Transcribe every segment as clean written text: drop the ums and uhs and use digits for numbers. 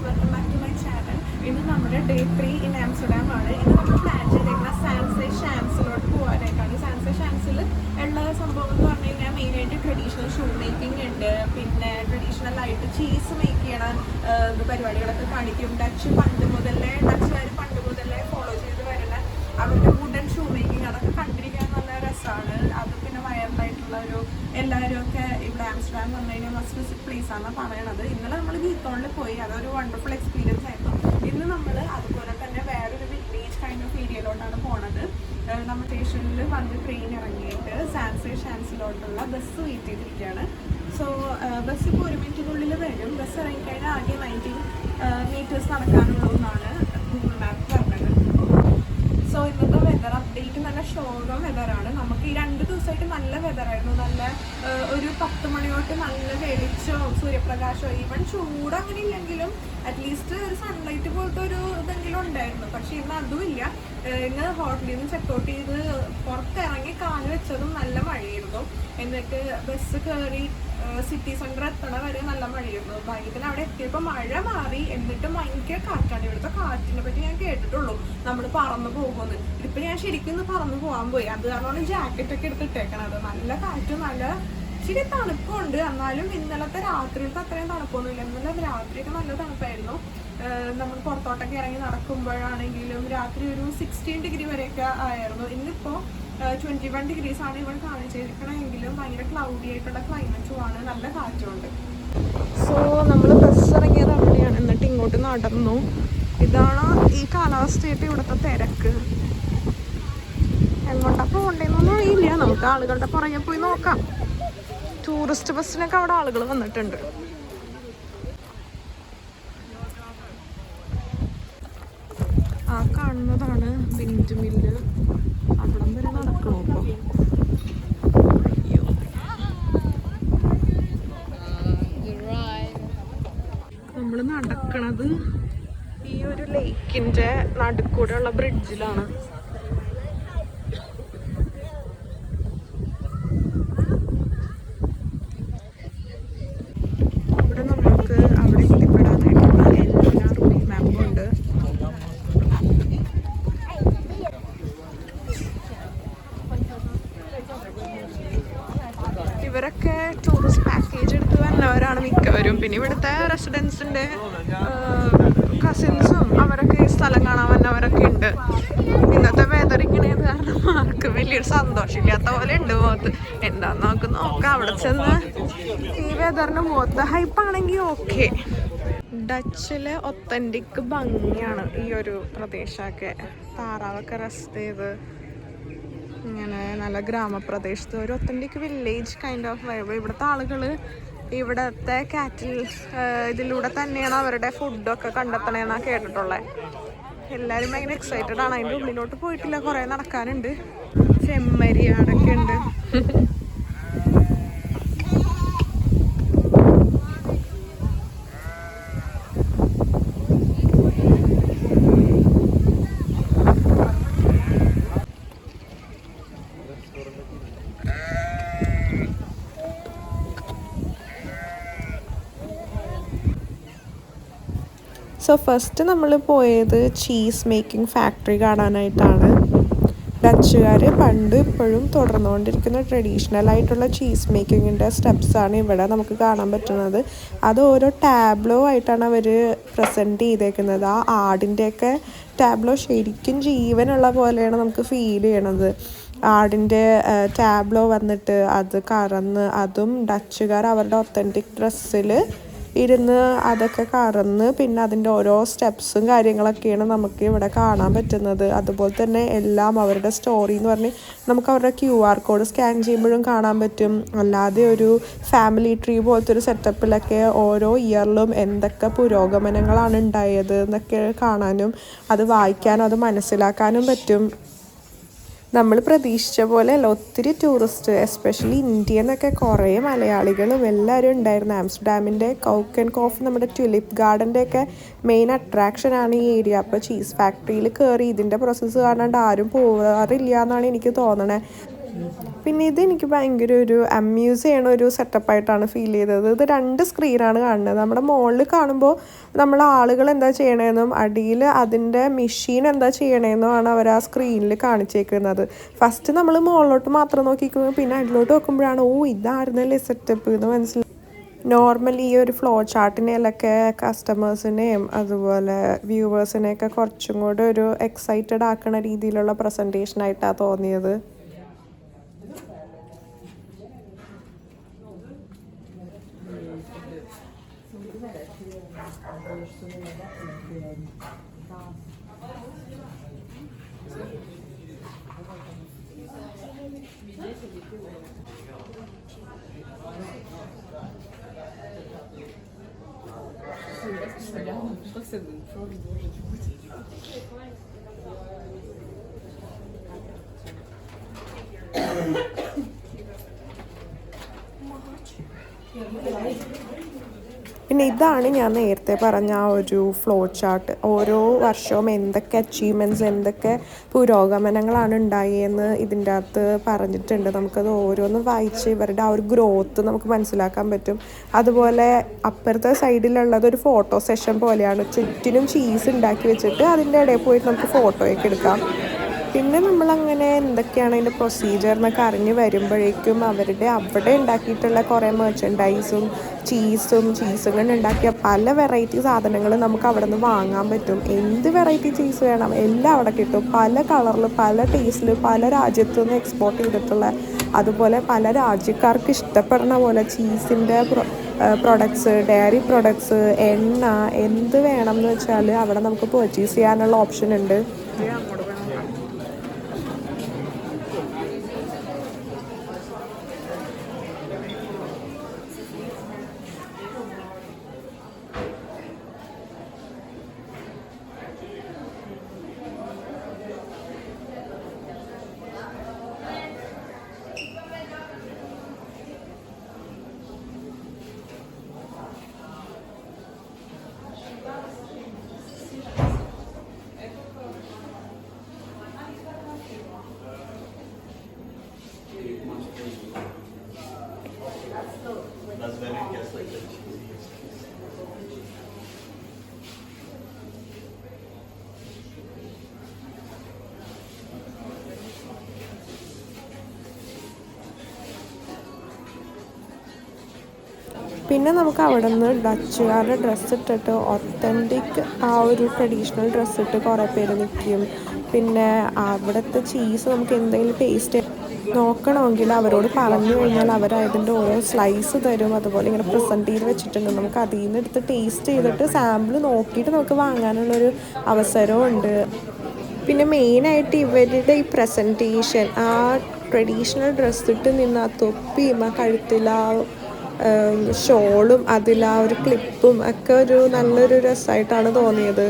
Welcome back to my channel. ഇന്ന് നമ്മുടെ day 3 in Amsterdam ആണ്. ഇന്ന് നമ്മൾ പ്ലാൻ ചെയ്തേക്കുന്ന സാൻസെ ഷാംസിലോട്ട് പോകാനായിട്ടാണ്. സാൻസെ ഷാംസിൽ ഉള്ള സംഭവം എന്ന് പറഞ്ഞു കഴിഞ്ഞാൽ മെയിനായിട്ട് ട്രഡീഷണൽ ഷൂ മേക്കിംഗ് ഉണ്ട്, പിന്നെ ട്രഡീഷണൽ ആയിട്ട് ചീസ് മേക്ക് ചെയ്യണ പരിപാടികളൊക്കെ കാണിക്കും. ഡച്ചുകാർ പണ്ട് മുതലേ ഫോളോ ചെയ്ത് വരുന്ന അവരുടെ വുഡൻ ഷൂ മേക്കിംഗ് അതൊക്കെ കണ്ടിരിക്കാൻ നല്ല രസമാണ്. അത് പിന്നെ വൈറലായിട്ടുള്ള എല്ലാവരും ഒക്കെ ഇവിടെ ആംസ്റ്റർഡാം വന്നു കഴിഞ്ഞാൽ മസ്റ്റ് വിസിറ്റ് പ്ലേസ് ആണ് പറയണത്. ഇന്നലെ നമ്മൾ ഗീത്തോണിൽ പോയി, അതൊരു വണ്ടർഫുൾ എക്സ്പീരിയൻസ് ആയിരുന്നു. ഇന്ന് നമ്മൾ അതുപോലെ തന്നെ വേറൊരു വില്ലേജ് കൈൻഡ് ഓഫ് ഏരിയയിലോട്ടാണ് പോണത്. നമ്മൾ സ്റ്റേഷനിൽ വന്ന് ട്രെയിൻ ഇറങ്ങിയിട്ട് സാൻസെ ഷാംസിലോട്ടുള്ള ബസ് വെയിറ്റ് ചെയ്തിരിക്കുകയാണ്. സോ ബസ് ഇപ്പോൾ 1 മിനിറ്റിനുള്ളിൽ വരും. ബസ് ഇറങ്ങിക്കഴിഞ്ഞാൽ ആകെ 19 മീറ്റേഴ്സ് നടക്കാനുള്ളൂ എന്നാണ് ഗൂഗിൾ മാപ്പ് പറഞ്ഞത്. സോ ഇന്നത്തെ വെതർ അപ്ഡേറ്റ് നല്ല ഷോകം വെതറാണ്. നമുക്ക് ഈ 2 ദിവസമായിട്ട് നല്ല വെതറായിരുന്നു. നല്ല ഒരു 10 മണി തൊട്ട് നല്ല വെളിച്ചവും സൂര്യപ്രകാശവും, ഈവൻ ചൂട് അങ്ങനെ ഇല്ലെങ്കിലും അറ്റ്ലീസ്റ്റ് ഒരു സൺലൈറ്റ് പോലത്തെ ഒരു ഇതെങ്കിലും ഉണ്ടായിരുന്നു. പക്ഷെ ഇന്ന് അതുമില്ല. ഇന്ന് ഹോട്ടലിൽ നിന്ന് ചെക്കൗട്ട് ചെയ്ത് പുറത്തിറങ്ങി കാല് വെച്ചതും നല്ല മഴയായിരുന്നു. എന്നിട്ട് ബസ് കയറി സിറ്റി സെന്റർ എത്തണ വരെ നല്ല മഴയായിരുന്നു. ഭാഗ്യത്തിന് അവിടെ എത്തിയപ്പോൾ മഴ മാറി. എന്നിട്ട് ഭയങ്കര കാറ്റാണ്. ഇവിടുത്തെ കാറ്റിനെ പറ്റി ഞാൻ കേട്ടിട്ടുള്ളൂ, നമ്മൾ പറന്നു പോകുമെന്ന്. ഇതിപ്പോൾ ഞാൻ ശരിക്കും പറന്നു പോകാൻ പോയി. അത് കാരണമാണ് ജാക്കറ്റൊക്കെ എടുത്തിട്ടേക്കണത്. നല്ല കാറ്റും നല്ല ഇച്ചിരി തണുപ്പുണ്ട്. എന്നാലും ഇന്നലത്തെ രാത്രിയിലത്തെ അത്രയും തണുപ്പൊന്നുമില്ല. ഇന്നലെ രാത്രിയൊക്കെ നല്ല തണുപ്പായിരുന്നു. നമ്മൾ പുറത്തോട്ടൊക്കെ ഇറങ്ങി നടക്കുമ്പോഴാണെങ്കിലും രാത്രി ഒരു 16 ഡിഗ്രി വരെയൊക്കെ ആയിരുന്നു. ഇന്നിപ്പോൾ 21 ഡിഗ്രീസ് ആണ് ഇവിടെ കാണിച്ചിരിക്കണമെങ്കിലും ഭയങ്കര ക്ലൗഡി ആയിട്ടുള്ള ക്ലൈമറ്റും ആണ്, നല്ല കാറ്റുമുണ്ട്. സോ നമ്മൾ ബസ് ഇറങ്ങിയത് അവിടെയാണ്. എന്നിട്ട് ഇങ്ങോട്ട് നടന്നു. ഇതാണ് ഈ കാലാവസ്ഥയായിട്ട് ഇവിടുത്തെ തിരക്ക്. എങ്ങോട്ടാ പോകണ്ടേന്നൊന്നും അറിയില്ല. നമുക്ക് ആളുകളുടെ പുറകെ പോയി നോക്കാം. ടൂറിസ്റ്റ് ബസ്സിനൊക്കെ അവിടെ ആളുകൾ വന്നിട്ടുണ്ട്. ആ കാണുന്നതാണ് വിൻഡ് മില്ല്. അവിടം വരെ നടക്കണോ ഇപ്പോൾ? നമ്മൾ നടക്കണത് ഈ ഒരു ലേക്കിൻ്റെ നടുക്കൂടെയുള്ള ബ്രിഡ്ജിലാണ്. ഇവിടെ നമുക്ക് അവിടെ എത്തിപ്പെടാനായിട്ടുള്ള എല്ലാ റൂട്ട് മാപ്പും ഉണ്ട്. ഇവരൊക്കെ ടൂറിസ്റ്റ് പാക്കേജ് എടുത്ത് വന്നവരാണ് മിക്കവരും. പിന്നെ ഇവിടുത്തെ റെസിഡൻസിൻ്റെ കസിൻസും അവരൊക്കെ ഈ സ്ഥലം കാണാൻ വന്നവരൊക്കെ ഉണ്ട്. ഇന്നത്തെ വെതർ ഇങ്ങനെയത് കാരണം ആർക്കും വലിയൊരു സന്തോഷമില്ലാത്ത പോലെ ഉണ്ട് മുഖത്ത്. എന്താന്ന് നമുക്ക് നോക്കാം. അവിടെ ചെന്ന് ഈ വെതറിന് മുഖത്ത് ഹൈപ്പാണെങ്കിൽ ഓക്കെ. ഡച്ചിലെ ഒത്തൻറ്റിക് ഭംഗിയാണ് ഈ ഒരു പ്രദേശമൊക്കെ. താറാവൊക്കെ റെസ്റ്റ് ചെയ്ത് ഇങ്ങനെ നല്ല ഗ്രാമപ്രദേശത്ത് ഒരു authentic village kind of vibe. ഇവിടുത്തെ ആളുകൾ ഇവിടുത്തെ കാറ്റിൽ ഇതിലൂടെ തന്നെയാണ് അവരുടെ ഫുഡൊക്കെ കണ്ടെത്തണേന്നാണ് കേട്ടിട്ടുള്ളത്. എല്ലാവരും ഭയങ്കര എക്സൈറ്റഡ് ആണ്. അതിൻ്റെ ഉള്ളിലോട്ട് പോയിട്ടില്ല, കുറേ നടക്കാനുണ്ട്. ചെമ്മരിയാടൊക്കെ ഉണ്ട്. സോ ഫസ്റ്റ് നമ്മൾ പോയത് ചീസ് മേക്കിംഗ് ഫാക്ടറി കാണാനായിട്ടാണ്. ഡച്ചുകാർ പണ്ട് ഇപ്പോഴും തുടർന്നുകൊണ്ടിരിക്കുന്ന ട്രഡീഷണൽ ആയിട്ടുള്ള ചീസ് മേക്കിങ്ങിൻ്റെ സ്റ്റെപ്സാണ് ഇവിടെ നമുക്ക് കാണാൻ പറ്റുന്നത്. അത് ഓരോ ടാബ്ലോ ആയിട്ടാണ് അവർ പ്രസൻറ്റ് ചെയ്തേക്കുന്നത്. ആ ആടിൻ്റെയൊക്കെ ടാബ്ലോ ശരിക്കും ജീവനുള്ള പോലെയാണ് നമുക്ക് ഫീൽ ചെയ്യണത്. ആടിൻ്റെ ടാബ്ലോ വന്നിട്ട് അത് കറന്ന്, അതും ഡച്ചുകാർ അവരുടെ ഒത്തൻറ്റിക് ഡ്രസ്സിൽ ഇരുന്ന് അതൊക്കെ കറന്ന് പിന്നെ അതിൻ്റെ ഓരോ സ്റ്റെപ്സും കാര്യങ്ങളൊക്കെയാണ് നമുക്ക് ഇവിടെ കാണാൻ പറ്റുന്നത്. അതുപോലെ തന്നെ എല്ലാം അവരുടെ സ്റ്റോറി എന്ന് പറഞ്ഞ് നമുക്ക് അവരുടെ QR കോഡ് സ്കാൻ ചെയ്യുമ്പോഴും കാണാൻ പറ്റും. അല്ലാതെ ഒരു ഫാമിലി ട്രീ പോലത്തെ ഒരു സെറ്റപ്പിലൊക്കെ ഓരോ ഇയറിലും എന്തൊക്കെ പുരോഗമനങ്ങളാണ് ഉണ്ടായത് എന്നൊക്കെ കാണാനും അത് വായിക്കാനും അത് മനസ്സിലാക്കാനും പറ്റും. നമ്മൾ പ്രതീക്ഷിച്ച പോലെയല്ല, ഒത്തിരി ടൂറിസ്റ്റ് എസ്പെഷ്യലി ഇന്ത്യയിൽ നിന്നൊക്കെ കുറേ മലയാളികളും എല്ലാവരും ഉണ്ടായിരുന്നു. ആംസ്റ്റർഡാമിൻ്റെ കൗക്ക് ആൻഡ് കോഫി, നമ്മുടെ ട്യുലിപ്പ് ഗാർഡൻ്റെയൊക്കെ മെയിൻ അട്രാക്ഷനാണ് ഈ ഏരിയ. അപ്പോൾ ചീസ് ഫാക്ടറിയിൽ കയറി ഇതിൻ്റെ പ്രോസസ്സ് കാണാണ്ട് ആരും പോകാറില്ല എന്നാണ് എനിക്ക് തോന്നണേ. പിന്നെ ഇതെനിക്ക് ഭയങ്കര ഒരു അമ്യൂസ് ചെയ്യണ ഒരു സെറ്റപ്പായിട്ടാണ് ഫീൽ ചെയ്തത്. ഇത് 2 സ്ക്രീനാണ് കാണുന്നത്. നമ്മുടെ മുകളിൽ കാണുമ്പോൾ നമ്മൾ ആളുകൾ എന്താ ചെയ്യണതെന്നും അടിയിൽ അതിൻ്റെ മെഷീൻ എന്താ ചെയ്യണതെന്നുമാണ് അവർ ആ സ്ക്രീനിൽ കാണിച്ചേക്കുന്നത്. ഫസ്റ്റ് നമ്മൾ മുകളിലോട്ട് മാത്രം നോക്കിക്കുന്നത്, പിന്നെ അടിയിലോട്ട് നോക്കുമ്പോഴാണ് ഓ ഇതായിരുന്നല്ലേ സെറ്റപ്പ് എന്ന് മനസ്സിലായി. നോർമലി ഈ ഒരു ഫ്ലോ ചാർട്ടിനെയൊക്കെ കസ്റ്റമേഴ്സിനെയും അതുപോലെ വ്യൂവേഴ്സിനെയൊക്കെ കുറച്ചും കൂടെ ഒരു എക്സൈറ്റഡ് ആക്കുന്ന രീതിയിലുള്ള പ്രസൻറ്റേഷനായിട്ടാണ് തോന്നിയത്. പിന്നെ ഇതാണ് ഞാൻ നേരത്തെ പറഞ്ഞ ആ ഒരു ഫ്ലോ ചാർട്ട്. ഓരോ വർഷവും എന്തൊക്കെ അച്ചീവ്മെൻറ്റ്സ്, എന്തൊക്കെ പുരോഗമനങ്ങളാണ് ഉണ്ടായെന്ന് ഇതിൻ്റെ അകത്ത് പറഞ്ഞിട്ടുണ്ട്. നമുക്കത് ഓരോന്നും വായിച്ച് ഇവരുടെ ആ ഒരു ഗ്രോത്ത് നമുക്ക് മനസ്സിലാക്കാൻ പറ്റും. അതുപോലെ അപ്പുറത്തെ സൈഡിലുള്ളത് ഒരു ഫോട്ടോ സെഷൻ പോലെയാണ്. ചുറ്റിനും ചീസ് ഉണ്ടാക്കി വെച്ചിട്ട് അതിൻ്റെ ഇടയിൽ പോയിട്ട് നമുക്ക് ഫോട്ടോയൊക്കെ എടുക്കാം. പിന്നെ നമ്മളങ്ങനെ എന്തൊക്കെയാണ് അതിൻ്റെ പ്രൊസീജിയർ എന്നൊക്കെ അറിഞ്ഞ് വരുമ്പോഴേക്കും അവിടെ ഉണ്ടാക്കിയിട്ടുള്ള കുറേ മെർച്ചൻഡൈസും ചീസും കൊണ്ട് ഉണ്ടാക്കിയ പല വെറൈറ്റി സാധനങ്ങൾ നമുക്ക് അവിടെ നിന്ന് വാങ്ങാൻ പറ്റും. എന്ത് വെറൈറ്റി ചീസ് വേണം എല്ലാം അവിടെ കിട്ടും. പല കളറിൽ, പല ടേസ്റ്റിൽ, പല രാജ്യത്തു നിന്ന് എക്സ്പോർട്ട് ചെയ്തിട്ടുള്ള, അതുപോലെ പല രാജ്യക്കാർക്ക് ഇഷ്ടപ്പെടുന്ന പോലെ ചീസിൻ്റെ പ്രൊഡക്ട്സ്, ഡയറി പ്രൊഡക്ട്സ്, എണ്ണ, എന്ത് വേണം എന്ന് വെച്ചാൽ അവിടെ നമുക്ക് പർച്ചേസ് ചെയ്യാനുള്ള ഓപ്ഷൻ ഉണ്ട്. പിന്നെ നമുക്ക് അവിടെ നിന്ന് ഡച്ചുകാരുടെ ഡ്രസ്സ് ഇട്ടിട്ട് ഒത്തൻറ്റിക് ആ ഒരു ട്രഡീഷണൽ ഡ്രസ്സ് ഇട്ട് കുറേ പേര് നിൽക്കും. പിന്നെ അവിടുത്തെ ചീസ് നമുക്ക് എന്തെങ്കിലും ടേസ്റ്റ് നോക്കണമെങ്കിൽ അവരോട് പറഞ്ഞു കഴിഞ്ഞാൽ അവരതിൻ്റെ ഓരോ സ്ലൈസ് തരും. അതുപോലെ ഇങ്ങനെ പ്രസൻറ്റ് ചെയ്ത് വെച്ചിട്ടുണ്ട്. നമുക്ക് അതിൽ നിന്ന് എടുത്ത് ടേസ്റ്റ് ചെയ്തിട്ട് സാമ്പിൾ നോക്കിയിട്ട് നമുക്ക് വാങ്ങാനുള്ളൊരു അവസരവും ഉണ്ട്. പിന്നെ മെയിനായിട്ട് ഇവരുടെ ഈ പ്രസൻറ്റേഷൻ, ആ ട്രഡീഷണൽ ഡ്രസ്സ് ഇട്ട് നിന്ന് ആ തൊപ്പിയും ആ കഴുത്തിൽ ആ ഷോളും അതിൽ ആ ഒരു ക്ലിപ്പും ഒക്കെ ഒരു നല്ലൊരു രസമായിട്ടാണ് തോന്നിയത്.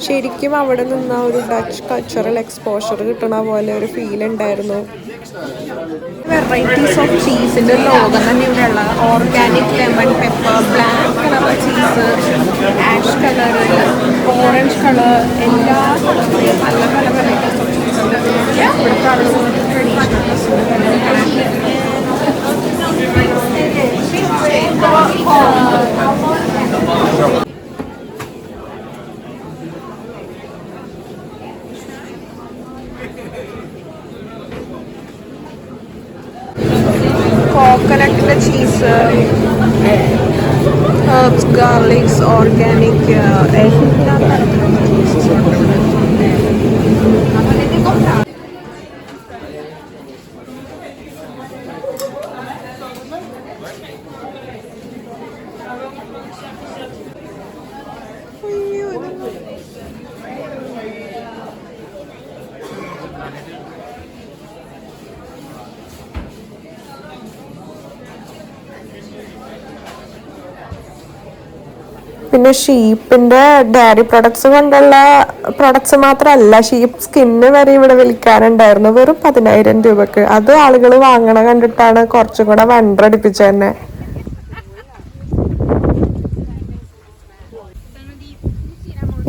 ശരിക്കും അവിടെ നിന്ന് ആ ഒരു ഡച്ച് കൾച്ചറൽ എക്സ്പോഷർ കിട്ടണ പോലെ ഒരു ഫീൽ ഉണ്ടായിരുന്നു. വെറൈറ്റീസ് ഓഫ് ചീസിൻ്റെ ലോകം തന്നെ ഇവിടെ ഉള്ളത്. Organic, lemon pepper, black colour cheese, ash colour, orange colour, എല്ലാ കളറിലും പല പല വെറൈറ്റീസ് ഓഫ് ചീസ് ഉണ്ട്. ഇവിടുത്തെ ആളുകൾ traditional കോക്കനട്ടിൻ്റെ cheese, herbs, garlics, organic, എല്ലാ തരത്തിലുള്ള ചീസസ് ഉണ്ട്. പിന്നെ ഷീപ്പിൻ്റെ ഡയറി പ്രൊഡക്ട്സ് കൊണ്ടുള്ള പ്രൊഡക്ട്സ് മാത്രമല്ല, ഷീപ്പ് സ്കിന്ന് വരെ ഇവിടെ വിൽക്കാനുണ്ടായിരുന്നു വെറും 10,000 രൂപക്ക്. അത് ആളുകൾ വാങ്ങണ കണ്ടിട്ടാണ് കുറച്ചും കൂടെ വണ്ടടിപ്പിച്ചത് തന്നെ.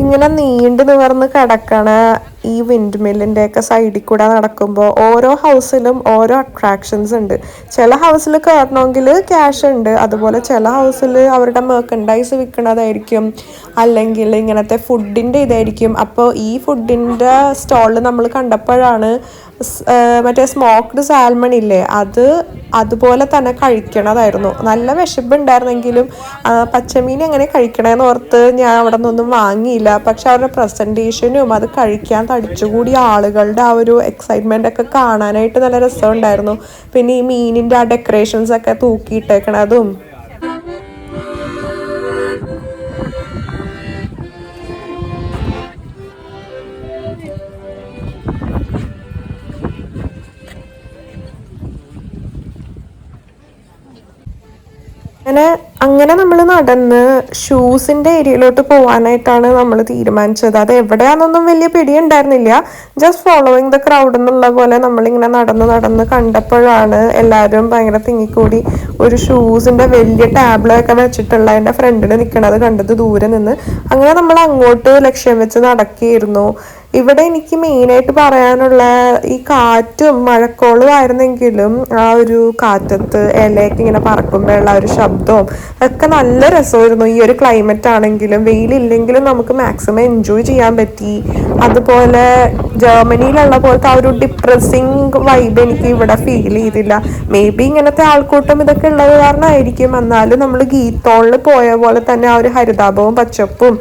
ഇങ്ങനെ നീണ്ടു നിവർന്ന് കിടക്കണ ഈ വിൻഡ് മില്ലിൻ്റെ ഒക്കെ സൈഡിൽ കൂടെ നടക്കുമ്പോൾ ഓരോ ഹൗസിലും ഓരോ അട്രാക്ഷൻസ് ഉണ്ട്. ചില ഹൗസിൽ കയറണമെങ്കിൽ ക്യാഷ് ഉണ്ട്, അതുപോലെ ചില ഹൗസിൽ അവരുടെ മെർക്കൻഡൈസ് വിൽക്കുന്നതായിരിക്കും, അല്ലെങ്കിൽ ഇങ്ങനത്തെ ഫുഡിൻ്റെ ഇതായിരിക്കും. അപ്പോൾ ഈ ഫുഡിൻ്റെ സ്റ്റോളിൽ നമ്മൾ കണ്ടപ്പോഴാണ് മറ്റേ സ്മോക്ക്ഡ് സാൽമൺ ഇല്ലേ, അതുപോലെ തന്നെ കഴിക്കണതായിരുന്നു. നല്ല വിശപ്പുണ്ടായിരുന്നെങ്കിലും പച്ചമീൻ എങ്ങനെ കഴിക്കണമെന്ന് ഓർത്ത് ഞാൻ അവിടെ നിന്നൊന്നും വാങ്ങിയില്ല. പക്ഷെ അവരുടെ പ്രസൻറ്റേഷനും അത് കഴിക്കാൻ തടിച്ചുകൂടിയ ആളുകളുടെ ആ ഒരു എക്സൈറ്റ്മെൻ്റ് ഒക്കെ കാണാനായിട്ട് നല്ല രസമുണ്ടായിരുന്നു. പിന്നെ ഈ മീനിൻ്റെ ആ ഡെക്കറേഷൻസ് ഒക്കെ തൂക്കിയിട്ടേക്കണതും അങ്ങനെ നമ്മൾ നടന്ന് ഷൂസിൻ്റെ ഏരിയയിലോട്ട് പോകാനായിട്ടാണ് നമ്മൾ തീരുമാനിച്ചത്. അത് എവിടെയാണെന്നൊന്നും വലിയ പിടിയുണ്ടായിരുന്നില്ല. ജസ്റ്റ് ഫോളോയിങ് ദ ക്രൗഡ് എന്നുള്ള പോലെ നമ്മളിങ്ങനെ നടന്ന് കണ്ടപ്പോഴാണ് എല്ലാവരും ഭയങ്കര തിങ്ങിക്കൂടി ഒരു ഷൂസിൻ്റെ വലിയ ടാബ്ലൊക്കെ വെച്ചിട്ടുള്ള എൻ്റെ ഫ്രണ്ടിൽ നിൽക്കണത് കണ്ടത് ദൂരെ നിന്ന്. അങ്ങനെ നമ്മൾ അങ്ങോട്ട് ലക്ഷ്യം വെച്ച് നടക്കുകയായിരുന്നു. ഇവിടെ എനിക്ക് മെയിനായിട്ട് പറയാനുള്ള ഈ കാറ്റും മഴക്കോളും ആയിരുന്നെങ്കിലും ആ ഒരു കാറ്റത്ത് ഇലയൊക്കെ ഇങ്ങനെ പറക്കുമ്പോഴുള്ള ഒരു ശബ്ദവും ഒക്കെ നല്ല രസമായിരുന്നു. ഈ ഒരു ക്ലൈമറ്റ് ആണെങ്കിലും വെയിലില്ലെങ്കിലും നമുക്ക് മാക്സിമം എൻജോയ് ചെയ്യാൻ പറ്റി. അതുപോലെ ജർമ്മനിയിലുള്ള പോലത്തെ ആ ഒരു ഡിപ്രസിങ് വൈബ് എനിക്ക് ഇവിടെ ഫീൽ ചെയ്തില്ല. മേ ബി ഇങ്ങനത്തെ ആൾക്കൂട്ടം ഇതൊക്കെ ഉള്ളത് കാരണമായിരിക്കും. എന്നാലും നമ്മൾ ഗീത്തോളിൽ പോയ പോലെ തന്നെ ആ ഒരു ഹരിതാപവും പച്ചപ്പും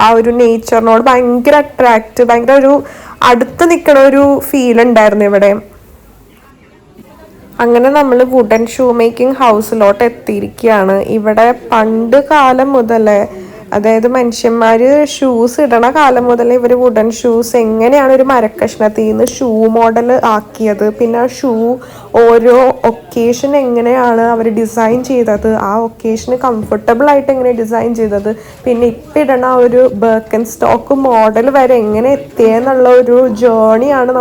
ആ ഒരു നേച്ചറിനോട് ഭയങ്കര ഒരു അടുത്ത് നിൽക്കണ ഒരു ഫീൽ ഉണ്ടായിരുന്നു ഇവിടെ. അങ്ങനെ നമ്മൾ വുഡൻ ഷൂ മേക്കിംഗ് ഹൗസിലോട്ട് എത്തിയിരിക്കുകയാണ്. ഇവിടെ പണ്ട് കാലം മുതലേ, അതായത് മനുഷ്യന്മാർ ഷൂസ് ഇടണ കാലം മുതൽ ഇവർ വുഡൻ ഷൂസ് എങ്ങനെയാണ് ഒരു മരക്കഷ്ണത്തിൽ നിന്ന് ഷൂ മോഡൽ ആക്കിയത്, പിന്നെ ആ ഷൂ ഓരോ ഒക്കേഷൻ എങ്ങനെയാണ് അവർ ഡിസൈൻ ചെയ്തത്, ആ ഒക്കേഷന് കംഫർട്ടബിൾ ആയിട്ട് എങ്ങനെ ഡിസൈൻ ചെയ്തത്, പിന്നെ ഇപ്പം ഇടണ ഒരു ബർക്കൻ സ്റ്റോക്ക് മോഡൽ വരെ എങ്ങനെ എത്തിയെന്നുള്ള ഒരു ജേണിയാണ്.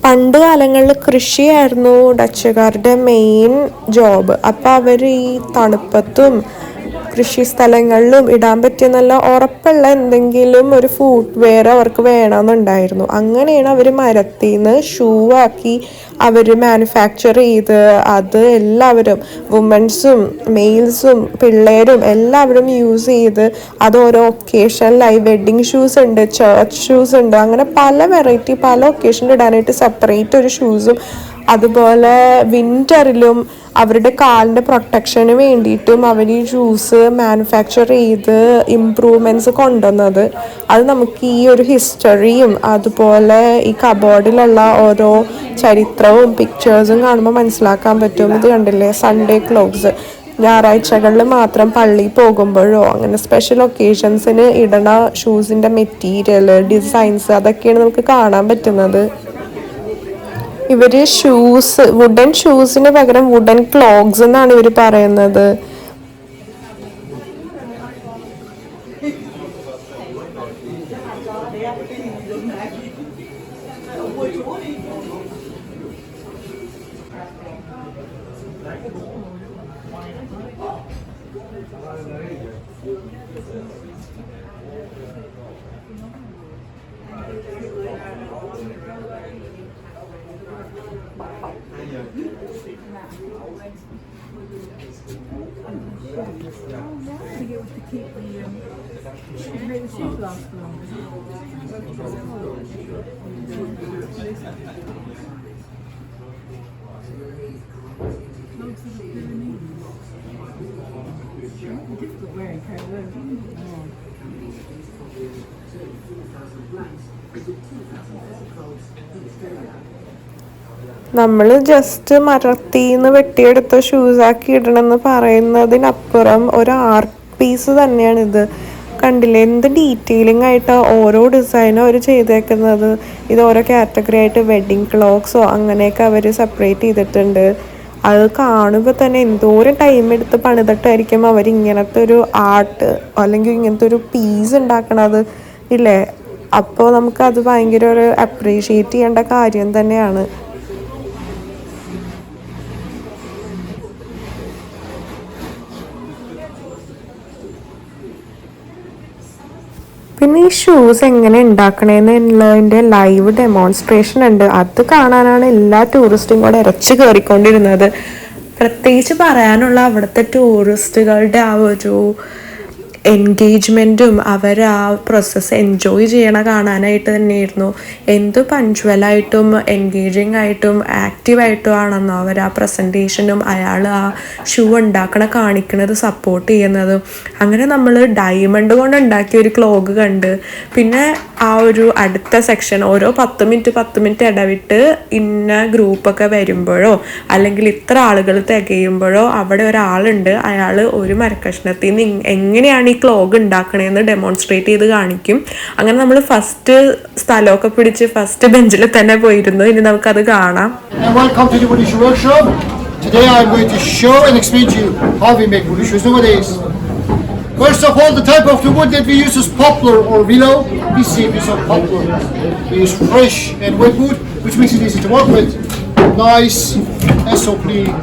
പണ്ട് കാലങ്ങളിൽ കൃഷിയായിരുന്നു ഡച്ചുകാരുടെ മെയിൻ ജോബ്. അപ്പോൾ അവർ ഈ തണുപ്പത്തും കൃഷി സ്ഥലങ്ങളിലും ഇടാൻ പറ്റിയ നല്ല ഉറപ്പുള്ള എന്തെങ്കിലും ഒരു ഫുട്വെയർ അവർക്ക് വേണമെന്നുണ്ടായിരുന്നു. അങ്ങനെയാണ് അവർ മരത്തിൽ നിന്ന് ഷൂ ആക്കി അവർ മാനുഫാക്ചർ ചെയ്ത് അത് എല്ലാവരും വുമൻസും മെയിൽസും പിള്ളേരും എല്ലാവരും യൂസ് ചെയ്ത് അത് ഓരോ ഒക്കേഷനിലായി. വെഡ്ഡിങ് ഷൂസ് ഉണ്ട്, ചർച്ച് ഷൂസ് ഉണ്ട്, അങ്ങനെ പല വെറൈറ്റി പല ഒക്കേഷനിൽ ഇടാനായിട്ട് സെപ്പറേറ്റ് ഒരു ഷൂസും, അതുപോലെ വിൻ്ററിലും അവരുടെ കാലിൻ്റെ പ്രൊട്ടക്ഷന് വേണ്ടിയിട്ടും അവർ ഈ ഷൂസ് മാനുഫാക്ചർ ചെയ്ത് ഇംപ്രൂവ്മെൻറ്റ്സ് കൊണ്ടുവന്നത്. അത് നമുക്ക് ഈ ഒരു ഹിസ്റ്ററിയും അതുപോലെ ഈ കബോർഡിലുള്ള ഓരോ ചരിത്രവും പിക്ചേഴ്സും കാണുമ്പോൾ മനസ്സിലാക്കാൻ പറ്റും. ഇത് കണ്ടില്ലേ, സൺഡേ ക്ലോത്ത്സ്, ഞായറാഴ്ചകളിൽ മാത്രം പള്ളിയിൽ പോകുമ്പോഴോ അങ്ങനെ സ്പെഷ്യൽ ഒക്കേഷൻസിന് ഇടണ ഷൂസിൻ്റെ മെറ്റീരിയൽ, ഡിസൈൻസ്, അതൊക്കെയാണ് നമുക്ക് കാണാൻ പറ്റുന്നത്. ഇവർ ഷൂസ്, വുഡൻ ഷൂസിന് പകരം വുഡൻ ക്ലോഗ്സ് എന്നാണ് ഇവർ പറയുന്നത്. നമ്മൾ ജസ്റ്റ് മരത്തിൽ നിന്ന് വെട്ടിയെടുത്ത ഷൂസാക്കി ഇടണമെന്ന് പറയുന്നതിനപ്പുറം ഒരു ആർട്ട് പീസ് തന്നെയാണിത്. കണ്ടില്ലേ എന്ത് ഡീറ്റെയിലിംഗ് ആയിട്ട് ഓരോ ഡിസൈനും അവർ ചെയ്തേക്കുന്നത്. ഇത് ഓരോ കാറ്റഗറി ആയിട്ട് വെഡ്ഡിങ് ക്ലോക്സോ അങ്ങനെയൊക്കെ അവർ സെപ്പറേറ്റ് ചെയ്തിട്ടുണ്ട്. അത് കാണുമ്പോൾ തന്നെ എന്തോരം ടൈം എടുത്ത് പണിതിട്ടായിരിക്കും അവരിങ്ങനത്തെ ഒരു ആർട്ട് അല്ലെങ്കിൽ ഇങ്ങനത്തെ ഒരു പീസ് ഉണ്ടാക്കണത് ഇല്ലേ. അപ്പോൾ നമുക്കത് ഭയങ്കര ഒരു അപ്രീഷിയേറ്റ് ചെയ്യേണ്ട കാര്യം തന്നെയാണ്. പിന്നെ ഈ ഷൂസ് എങ്ങനെ ഉണ്ടാക്കണേന്നുള്ളതിൻ്റെ ലൈവ് ഡെമോൺസ്ട്രേഷൻ ഉണ്ട്. അത് കാണാനാണ് എല്ലാ ടൂറിസ്റ്റും കൂടെ ഇരച്ച് കയറിക്കൊണ്ടിരുന്നത്. പ്രത്യേകിച്ച് പറയാനുള്ള അവിടുത്തെ ടൂറിസ്റ്റുകളുടെ ആ ഒരു എൻഗേജ്മെൻറ്റും അവർ ആ പ്രോസസ്സ് എൻജോയ് ചെയ്യണ കാണാനായിട്ട് തന്നെയായിരുന്നു. എന്ത് പഞ്ച്വലായിട്ടും എൻഗേജിങ് ആയിട്ടും ആക്റ്റീവായിട്ടും ആണെന്നോ അവർ ആ പ്രസൻറ്റേഷനും അയാൾ ആ ഷൂ ഉണ്ടാക്കണ കാണിക്കണത് സപ്പോർട്ട് ചെയ്യുന്നതും. അങ്ങനെ നമ്മൾ ഡയമണ്ട് കൊണ്ട് ഉണ്ടാക്കിയ ഒരു ക്ലോഗ് കണ്ട് പിന്നെ ആ ഒരു അടുത്ത സെക്ഷൻ ഓരോ 10 മിനിറ്റ് ഇടവിട്ട് ഇന്ന ഗ്രൂപ്പൊക്കെ വരുമ്പോഴോ അല്ലെങ്കിൽ ഇത്ര ആളുകൾ തികയുമ്പോഴോ അവിടെ ഒരാളുണ്ട്, അയാൾ ഒരു മരക്കഷ്ണത്തിൽ നിന്ന് എങ്ങനെയാണ് ഈ ക്ലോഗ് ഉണ്ടാക്കണേന്ന് ഡെമോൺസ്ട്രേറ്റ് ചെയ്ത് കാണിക്കും. അങ്ങനെ നമ്മൾ ഫസ്റ്റ് സ്ഥലമൊക്കെ പിടിച്ച് ഫസ്റ്റ് ബെഞ്ചിൽ തന്നെ പോയിരുന്നു. ഇനി നമുക്കത് കാണാം. Today I am going to show and explain to you how we make wooden shoes nowadays. First of all, the type of the wood that we use is poplar or willow. We save use of poplar. We use fresh and wet wood, which makes it easy to work with. Nice and so clean.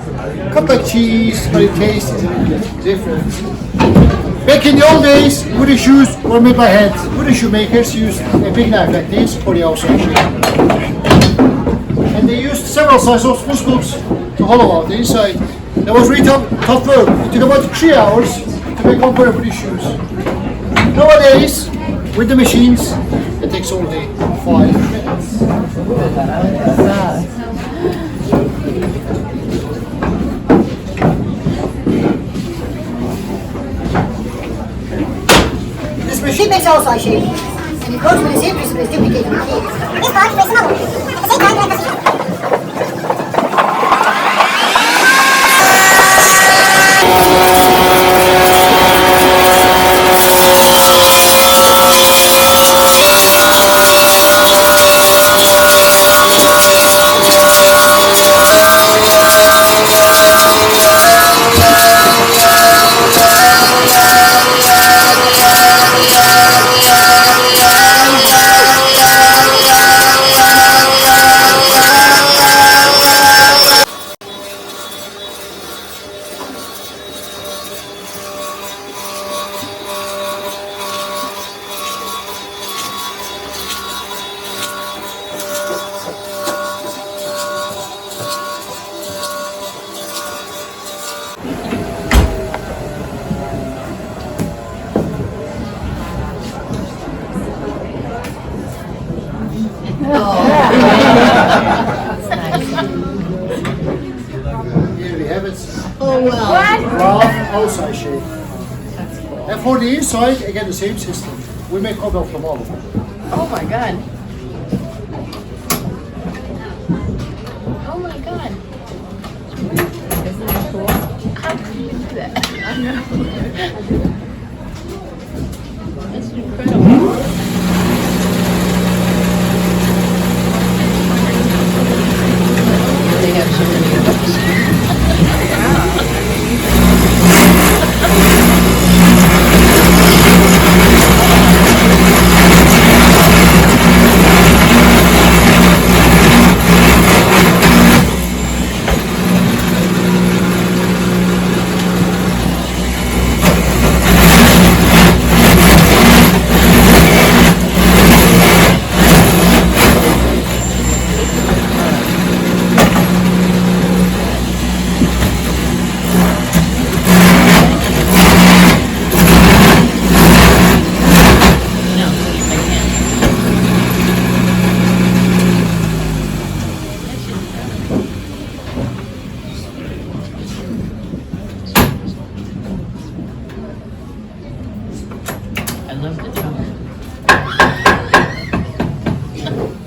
Cut like cheese, but it tastes a little bit different. Back in the old days, wooden shoes were made by hand. Wooden shoemakers used a big knife like this for the outside shape. And they used several sizes of spoon scoops to hollow out the inside. That was really tough work. It took about 3 hours to make one pair of these shoes. Nowadays, with the machines, it takes only 5 minutes. This machine makes outside shape, and it goes with the same principle as duplicating the case. This part makes another one. At the same time, like the Here we have it. Oh wow. Rough outside shape. And for the inside, again the same system. We make copy of the model. Oh my god. Oh my god. Isn't that cool? How can you do that? I know. That's incredible. They have so many of those.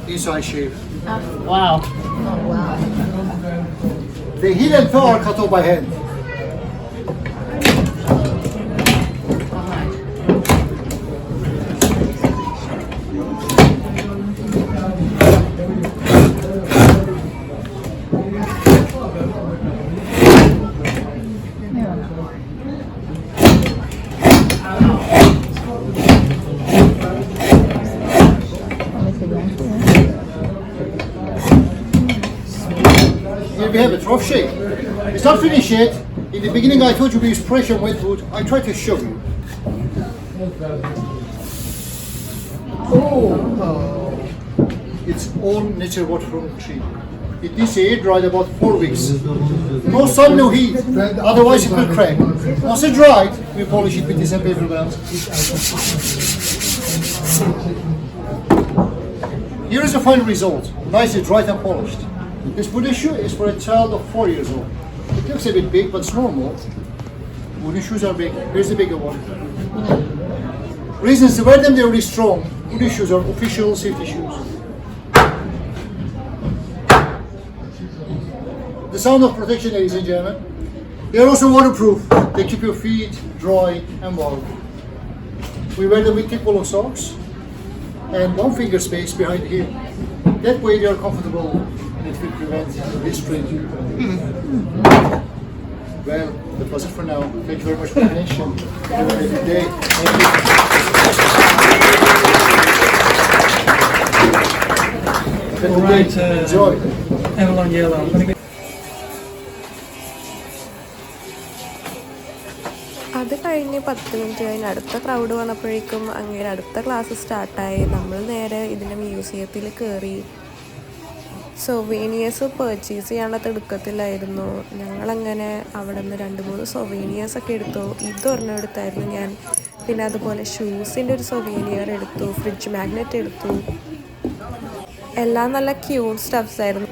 Inside shape. Wow. The heel and toe are cut off by hand. Here we have it, rough shape. It's not finished yet. In the beginning I told you we use pressure wet wood. I try to show you. Oh. It's all nature water from the tree. It needs to air dried about 4 weeks. No sun, no heat, otherwise it will crack. Once it's dried, we polish it with this paper band. Here is the final result, nicely dried and polished. This wooden shoe is for a child of 4 years old. It looks a bit big, but it's normal. Wooden shoes are big. Here's the bigger one. Reasons to wear them, they're really strong. Wooden shoes are official safety shoes. The sound of protection, ladies and gentlemen. They are also waterproof. They keep your feet dry and warm. We wear them with thick woolen socks and 1 finger space behind the heel. That way they are comfortable and it will prevent blistering. Well, that was it for now. Thank you very much for your attention. Have a very good day. Thank you. All right, Enjoy. Avalon Yellow. I'm going to go. അത് കഴിഞ്ഞ് 10 minute കഴിഞ്ഞ് അടുത്ത crowd വന്നപ്പോഴേക്കും അങ്ങനെ അടുത്ത class സ്റ്റാർട്ടായി. നമ്മൾ നേരെ ഇതിൻ്റെ മ്യൂസിയത്തിൽ കയറി. സൊവീനിയേഴ്സ് പർച്ചേസ് ചെയ്യാനുള്ള തിടുക്കത്തിലായിരുന്നു. ഞങ്ങളങ്ങനെ അവിടെ നിന്ന് 2-3 സൊവീനിയേഴ്സൊക്കെ എടുത്തു. ഇതൊരെണ്ണം എടുത്തായിരുന്നു ഞാൻ. പിന്നെ അതുപോലെ ഷൂസിൻ്റെ ഒരു സൊവീനിയർ എടുത്തു, ഫ്രിഡ്ജ് മാഗ്നറ്റ് എടുത്തു. എല്ലാം നല്ല ക്യൂട്ട് സ്റ്റഫ്സ് ആയിരുന്നു.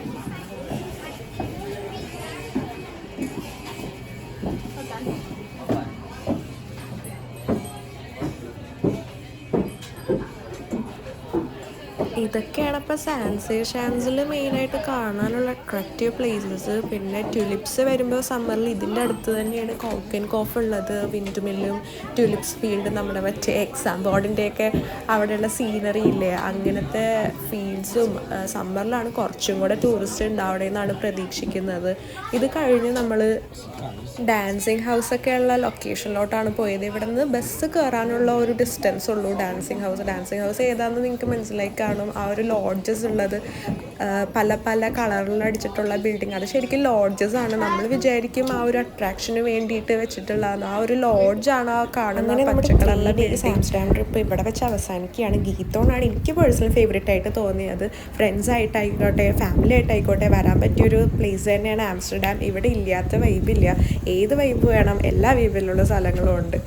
ഇതൊക്കെയാണ് ഇപ്പോൾ സാൻസേ ഷാൻസിൽ മെയിനായിട്ട് കാണാനുള്ള അട്രാക്റ്റീവ് പ്ലേസസ്. പിന്നെ ട്യൂലിപ്സ് വരുമ്പോൾ സമ്മറിൽ ഇതിൻ്റെ അടുത്ത് തന്നെയാണ് കോക്കൻ കോഫ് ഉള്ളത്. വിൻഡ് മില്ലും ട്യൂലിപ്സ് ഫീൽഡ് നമ്മുടെ മറ്റേ എക്സാം ബോർഡിൻ്റെയൊക്കെ അവിടെയുള്ള സീനറി ഇല്ലേ, അങ്ങനത്തെ ഫീൽഡ്സും സമ്മറിലാണ് കുറച്ചും കൂടെ ടൂറിസ്റ്റ് ഉണ്ടാവണേ എന്നാണ് പ്രതീക്ഷിക്കുന്നത്. ഇത് കഴിഞ്ഞ് നമ്മൾ ഡാൻസിങ് ഹൗസൊക്കെ ഉള്ള ലൊക്കേഷനിലോട്ടാണ് പോയത്. ഇവിടെ നിന്ന് ബസ് കയറാനുള്ള ഒരു ഡിസ്റ്റൻസ് ഉള്ളൂ ഡാൻസിങ് ഹൗസ് ഏതാണെന്ന് നിങ്ങൾക്ക് മനസ്സിലായി കാണും. ആ ഒരു ലോഡ്ജസ് ഉള്ളത് പല പല കളറിൽ അടിച്ചിട്ടുള്ള ബിൽഡിങ്, അത് ശരിക്കും ലോഡ്ജസ് ആണ്. നമ്മൾ വിചാരിക്കും ആ ഒരു അട്രാക്ഷന് വേണ്ടിയിട്ട് വെച്ചിട്ടുള്ളതാണ്. ആ ഒരു ലോഡ്ജാണ് ആ കാണുന്ന പച്ചക്കളറിലെ ബിൽഡിങ്. ആംസ്റ്റർഡാം ട്രിപ്പ് ഇവിടെ വെച്ച് അവസാനിക്കുകയാണ്. ഗീത്തോണാണ് എനിക്ക് പേഴ്സണൽ ഫേവറേറ്റ് ആയിട്ട് തോന്നിയത്. ഫ്രണ്ട്സ് ആയിട്ടായിക്കോട്ടെ ഫാമിലി ആയിട്ടായിക്കോട്ടെ വരാൻ പറ്റിയൊരു പ്ലേസ് തന്നെയാണ് ആംസ്റ്റർഡാം. ഇവിടെ ഇല്ലാത്ത വൈബില്ല. ഏത് വൈബ് വേണം, എല്ലാ വൈബിലുള്ള സ്ഥലങ്ങളും ഉണ്ട്.